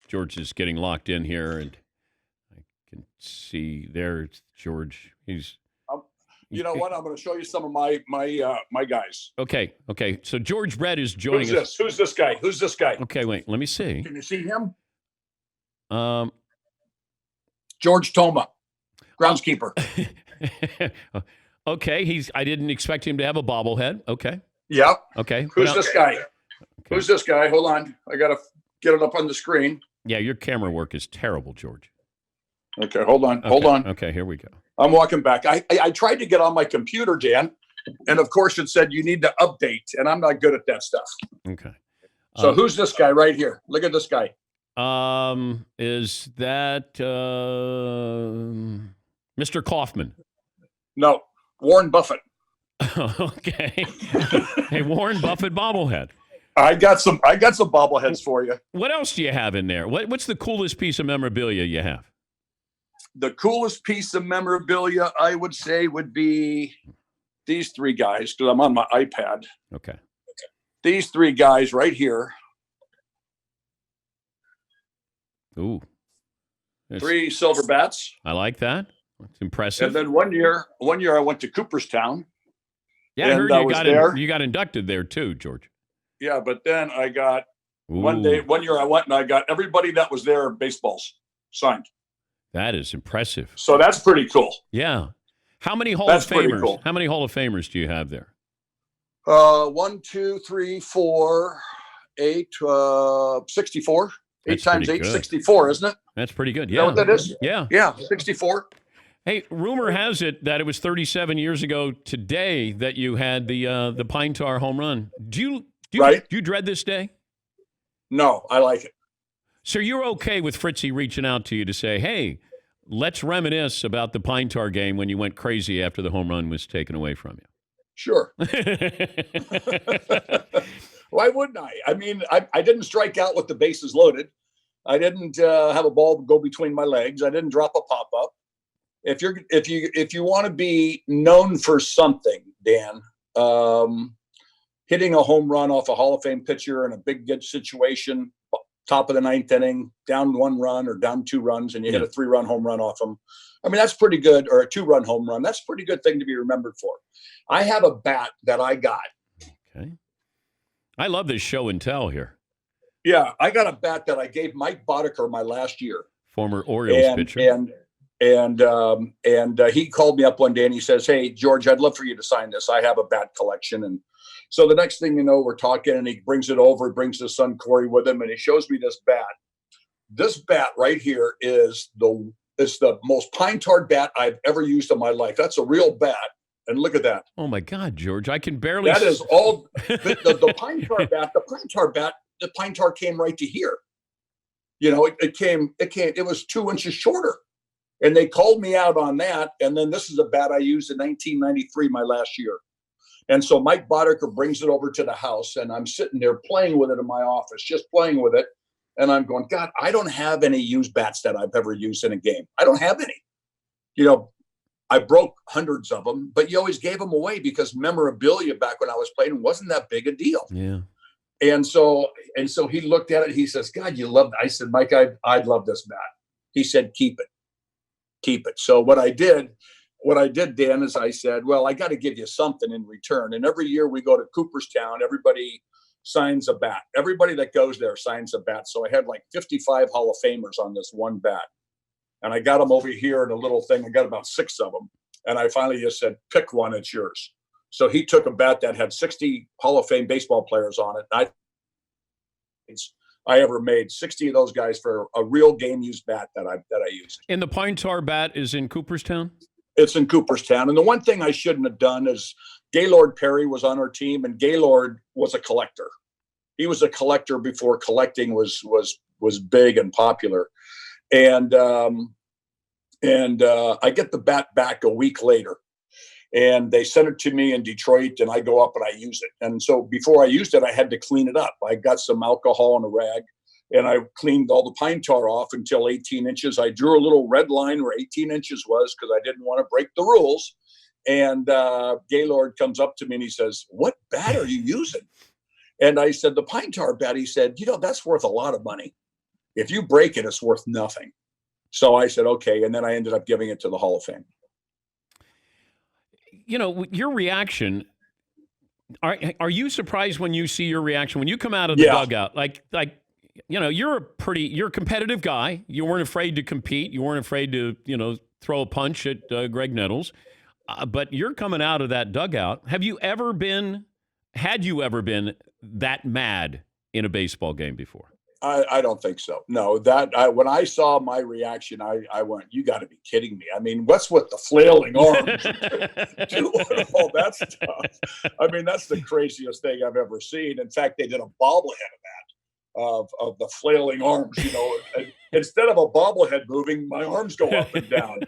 George is getting locked in here, and I can see there's George. He's. You know what? I'm going to show you some of my guys. Okay. So George Brett is joining us. Who's this guy? Who's this guy? Okay, wait. Let me see. Can you see him? George Toma, groundskeeper. Okay, I didn't expect him to have a bobblehead. Okay. Yep. Okay. Who's this guy? Okay. Who's this guy? Hold on. I got to get it up on the screen. Yeah, your camera work is terrible, George. Okay, hold on. Hold on. Okay, here we go. I'm walking back. I tried to get on my computer, Dan, and of course it said you need to update, and I'm not good at that stuff. Okay. So who's this guy right here? Look at this guy. Is that Mr. Kaufman? No, Warren Buffett. Okay. Hey, Warren Buffett bobblehead. I got some bobbleheads for you. What else do you have in there? What's the coolest piece of memorabilia you have? The coolest piece of memorabilia, I would say, would be these three guys, because I'm on my iPad. Okay. These three guys right here. Ooh. Three silver bats. I like that. It's impressive. And then one year I went to Cooperstown. Yeah, I heard you got inducted there too, George. Yeah, but then I got one year I went and I got everybody that was there baseballs signed. That is impressive. So that's pretty cool. Yeah. How many Hall of Famers? Cool. How many Hall of Famers do you have there? 1, 2, 3, 4, 8, 64. That's 8 times 8, good. 64, isn't it? That's pretty good. Yeah. Is that what that is? Yeah. Yeah, 64. Hey, rumor has it that it was 37 years ago today that you had the Pine Tar home run. Do you dread this day? No, I like it. So you're okay with Fritzy reaching out to you to say, hey, let's reminisce about the Pine Tar game when you went crazy after the home run was taken away from you? Sure. Why wouldn't I? I mean, I didn't strike out with the bases loaded. I didn't have a ball go between my legs. I didn't drop a pop-up. If you want to be known for something, Dan, hitting a home run off a Hall of Fame pitcher in a big good situation, top of the 9th inning, down 1 run or down 2 runs, and you hit a 3-run home run off them. I mean, that's pretty good, or a 2-run home run. That's a pretty good thing to be remembered for. I have a bat that I got. Okay. I love this show and tell here. Yeah, I got a bat that I gave Mike Boddicker my last year. Former Orioles pitcher. And he called me up one day and he says, hey, George, I'd love for you to sign this. I have a bat collection. And so the next thing you know, we're talking and he brings it over, brings his son Corey with him, and he shows me this bat. This bat right here is the most pine-tarred bat I've ever used in my life. That's a real bat. And look at that. Oh my God, George, I can barely. That is all the pine-tar bat, the pine-tar came right to here. You know, it was 2 inches shorter. And they called me out on that. And then this is a bat I used in 1993, my last year. And so Mike Boddicker brings it over to the house, and I'm sitting there playing with it in my office, just playing with it. And I'm going, God, I don't have any used bats that I've ever used in a game. I don't have any. You know, I broke hundreds of them, but you always gave them away because memorabilia back when I was playing wasn't that big a deal. Yeah. And so he looked at it. He says, God, you love it. I said, Mike, I'd love this bat. He said, keep it. So what I did, Dan, is I said, well, I got to give you something in return. And every year we go to Cooperstown, everybody signs a bat. Everybody that goes there signs a bat. So I had like 55 Hall of Famers on this one bat. And I got them over here in a little thing. I got about 6 of them. And I finally just said, pick one, it's yours. So he took a bat that had 60 Hall of Fame baseball players on it. I ever made 60 of those guys for a real game used bat that I used. And the Pine Tar bat is in Cooperstown? It's in Cooperstown. And the one thing I shouldn't have done is Gaylord Perry was on our team, and Gaylord was a collector. He was a collector before collecting was big and popular. And I get the bat back a week later, and they sent it to me in Detroit, and I go up and I use it. And so before I used it, I had to clean it up. I got some alcohol in a rag, and I cleaned all the pine tar off until 18 inches. I drew a little red line where 18 inches was because I didn't want to break the rules. And Gaylord comes up to me and he says, what bat are you using? And I said, the pine tar bat. He said, that's worth a lot of money. If you break it, it's worth nothing. So I said, okay. And then I ended up giving it to the Hall of Fame. Your reaction, are you surprised when you see your reaction when you come out of the Yeah. dugout? You're a competitive guy. You weren't afraid to compete. You weren't afraid to, throw a punch at Greg Nettles. But you're coming out of that dugout. Had you ever been that mad in a baseball game before? I don't think so. No, when I saw my reaction, I went, you got to be kidding me. I mean, what's with the flailing arms? Doing all that stuff. I mean, that's the craziest thing I've ever seen. In fact, they did a bobblehead of that, of the flailing arms, instead of a bobblehead moving, my arms go up and down.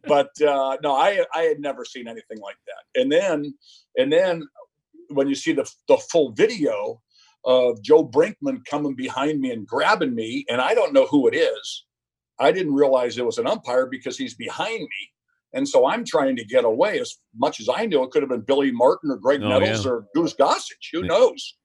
But no, I had never seen anything like that. And then when you see the full video of Joe Brinkman coming behind me and grabbing me, and I don't know who it is. I didn't realize it was an umpire because he's behind me. And so I'm trying to get away. As much as I knew, it could have been Billy Martin or Greg Nettles or Goose Gossage. Who knows?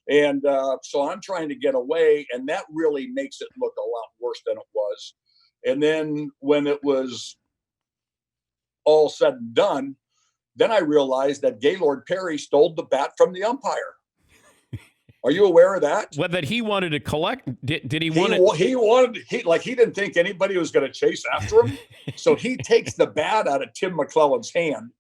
And so I'm trying to get away, and that really makes it look a lot worse than it was. And then when it was all said and done, then I realized that Gaylord Perry stole the bat from the umpire. Are you aware of that? Well, that he wanted to collect. Did he want it? He didn't think anybody was going to chase after him. So he takes the bat out of Tim McClellan's hand.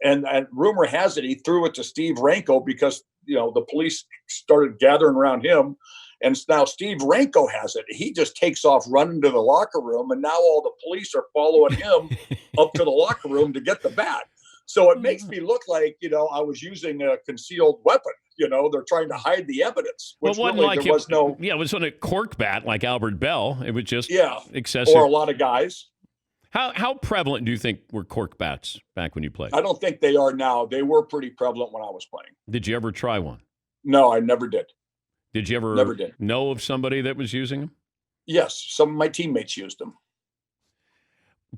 And rumor has it he threw it to Steve Ranko because, the police started gathering around him. And now Steve Ranko has it. He just takes off running to the locker room. And now all the police are following him up to the locker room to get the bat. So it makes me look like, I was using a concealed weapon. They're trying to hide the evidence. Which well, really, there was no. Yeah, it was on a cork bat like Albert Bell. It was just excessive. Or a lot of guys. How prevalent do you think were cork bats back when you played? I don't think they are now. They were pretty prevalent when I was playing. Did you ever try one? No, I never did. Did you ever know of somebody that was using them? Yes, some of my teammates used them.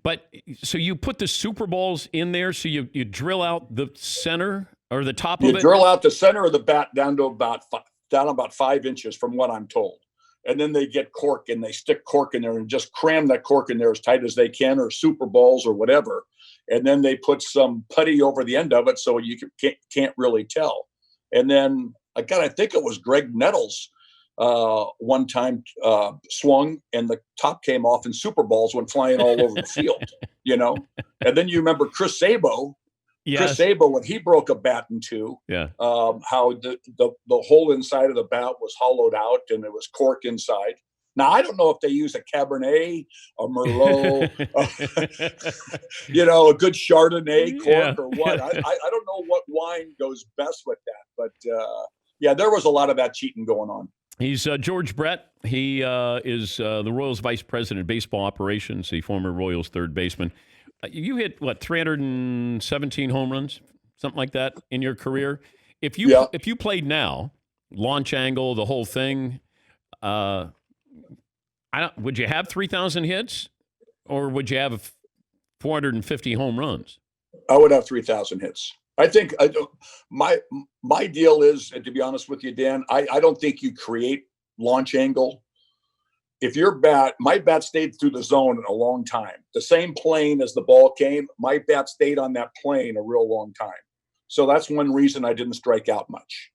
But so you put the Super Balls in there, so you drill out the center or the top of it? You drill out the center of the bat down to about 5 inches from what I'm told. And then they get cork and they stick cork in there and just cram that cork in there as tight as they can, or Super Balls or whatever. And then they put some putty over the end of it so you can't really tell. And then, again, I think it was Greg Nettles one time swung and the top came off and Super Balls went flying all over the field, And then you remember Chris Sabo. Yes. Chris Sabo, when he broke a bat in two, how the whole inside of the bat was hollowed out and there was cork inside. Now, I don't know if they use a Cabernet, a Merlot, a good Chardonnay cork or what. I don't know what wine goes best with that. But, there was a lot of that cheating going on. He's George Brett. He is the Royals vice president of baseball operations, the former Royals third baseman. You hit, 317 home runs, something like that in your career? If you played now, launch angle, the whole thing, would you have 3,000 hits, or would you have 450 home runs? I would have 3,000 hits. I think my deal is, and to be honest with you, Dan, I don't think you create launch angle. If my bat stayed through the zone a long time. The same plane as the ball came, my bat stayed on that plane a real long time. So that's one reason I didn't strike out much.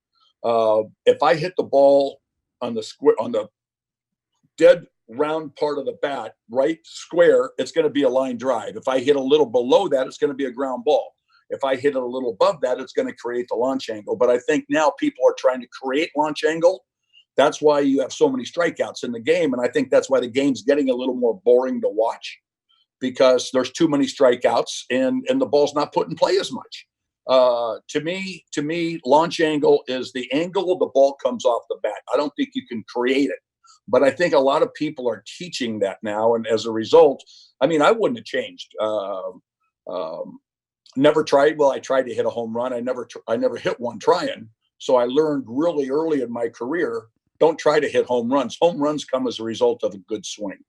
If I hit the ball on the dead round part of the bat, right square, it's going to be a line drive. If I hit a little below that, it's going to be a ground ball. If I hit it a little above that, it's going to create the launch angle. But I think now people are trying to create launch angle. That's why you have so many strikeouts in the game. And I think that's why the game's getting a little more boring to watch, because there's too many strikeouts and the ball's not put in play as much. To me, launch angle is the angle the ball comes off the bat. I don't think you can create it. But I think a lot of people are teaching that now. And as a result, I wouldn't have changed. Never tried. Well, I tried to hit a home run. I never hit one trying. So I learned really early in my career, don't try to hit home runs. Home runs come as a result of a good swing.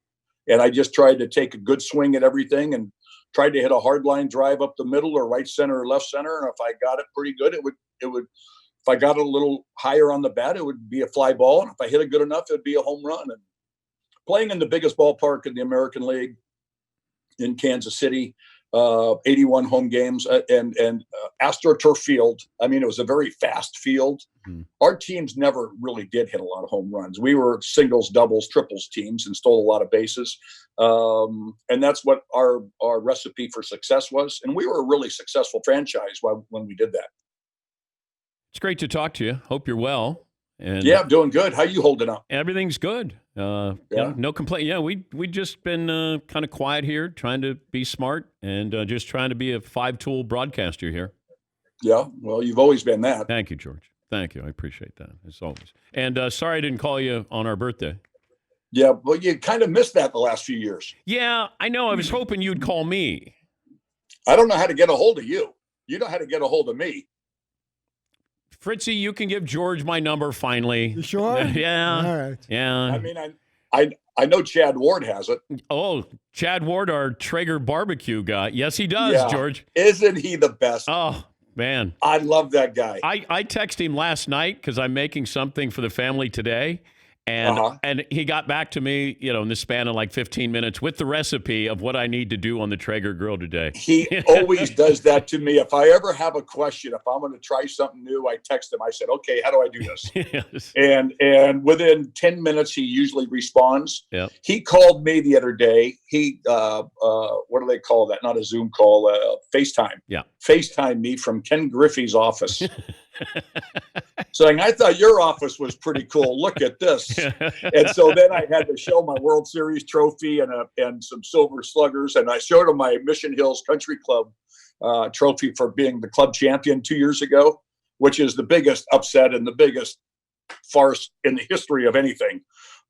And I just tried to take a good swing at everything and tried to hit a hard line drive up the middle or right center or left center. And if I got it pretty good, it would, if I got it a little higher on the bat, it would be a fly ball. And if I hit it good enough, it'd be a home run. And playing in the biggest ballpark in the American League in Kansas City, 81 home games, and AstroTurf Field. I mean, it was a very fast field. Our teams never really did hit a lot of home runs. We were singles, doubles, triples teams and stole a lot of bases. And that's what our recipe for success was. And we were a really successful franchise when we did that. It's great to talk to you. Hope you're well. And yeah, doing good. How you holding up? Everything's good. No complaint. Yeah, we just been kind of quiet here, trying to be smart and just trying to be a 5-tool broadcaster here. Yeah, well, you've always been that. Thank you, George. Thank you. I appreciate that, as always. And sorry I didn't call you on our birthday. Yeah, well, you kind of missed that the last few years. Yeah, I know. I was hoping you'd call me. I don't know how to get a hold of you. You know how to get a hold of me. Fritzy, you can give George my number finally. You sure? Yeah. All right. Yeah. I mean, I know Chad Ward has it. Oh, Chad Ward, our Traeger barbecue guy. Yes, he does, Yeah. George. Isn't he the best? Oh, man. I love that guy. I texted him last night because I'm making something for the family today. And he got back to me, in the span of like 15 minutes with the recipe of what I need to do on the Traeger grill today. He always does that to me. If I ever have a question, if I'm going to try something new, I text him. I said, okay, how do I do this? Yes. And within 10 minutes, he usually responds. Yep. He called me the other day. He, what do they call that? Not a Zoom call, FaceTime. Yeah. FaceTime me from Ken Griffey's office. Saying, I thought your office was pretty cool. Look at this. And so then I had to show my World Series trophy and some silver sluggers. And I showed him my Mission Hills Country Club trophy for being the club champion 2 years ago, which is the biggest upset and the biggest farce in the history of anything.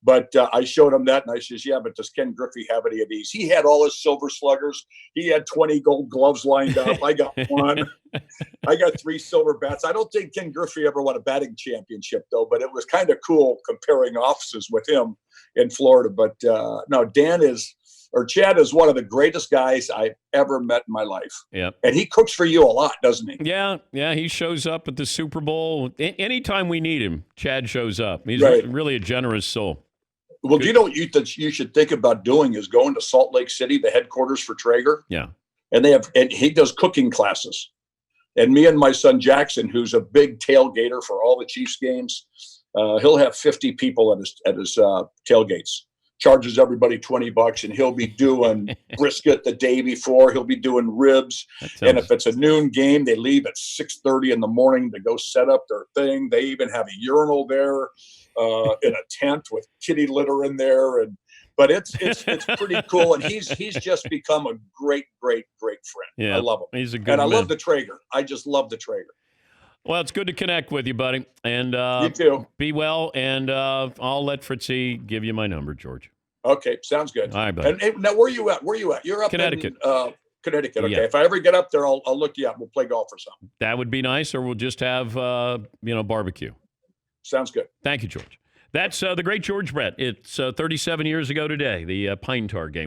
But I showed him that, and I says, yeah, but does Ken Griffey have any of these? He had all his silver sluggers. He had 20 gold gloves lined up. I got one. I got 3 silver bats. I don't think Ken Griffey ever won a batting championship, though, but it was kind of cool comparing offices with him in Florida. But no, Chad is one of the greatest guys I've ever met in my life. Yeah. And he cooks for you a lot, doesn't he? Yeah. He shows up at the Super Bowl. Anytime we need him, Chad shows up. He's Right. really a generous soul. Well, do you know what you should think about doing is going to Salt Lake City, the headquarters for Traeger. Yeah. And he does cooking classes. And me and my son Jackson, who's a big tailgater for all the Chiefs games, he'll have 50 people at his tailgates. Charges everybody $20, and he'll be doing brisket the day before. He'll be doing ribs, and if it's a noon game, they leave at 6:30 in the morning to go set up their thing. They even have a urinal there in a tent with kitty litter in there, but it's pretty cool. And he's just become a great friend. Yeah, I love him. He's a good and I man. love the Traeger. I just love the Traeger. Well, it's good to connect with you, buddy. And You too. Be well, and I'll let Fritzy give you my number, George. Okay, sounds good. All right, buddy. And now, where you at? You're up Connecticut. in Connecticut. Okay. Yeah. If I ever get up there, I'll look you up. We'll play golf or something. That would be nice, or we'll just have barbecue. Sounds good. Thank you, George. That's the great George Brett. It's 37 years ago today, the Pine Tar game.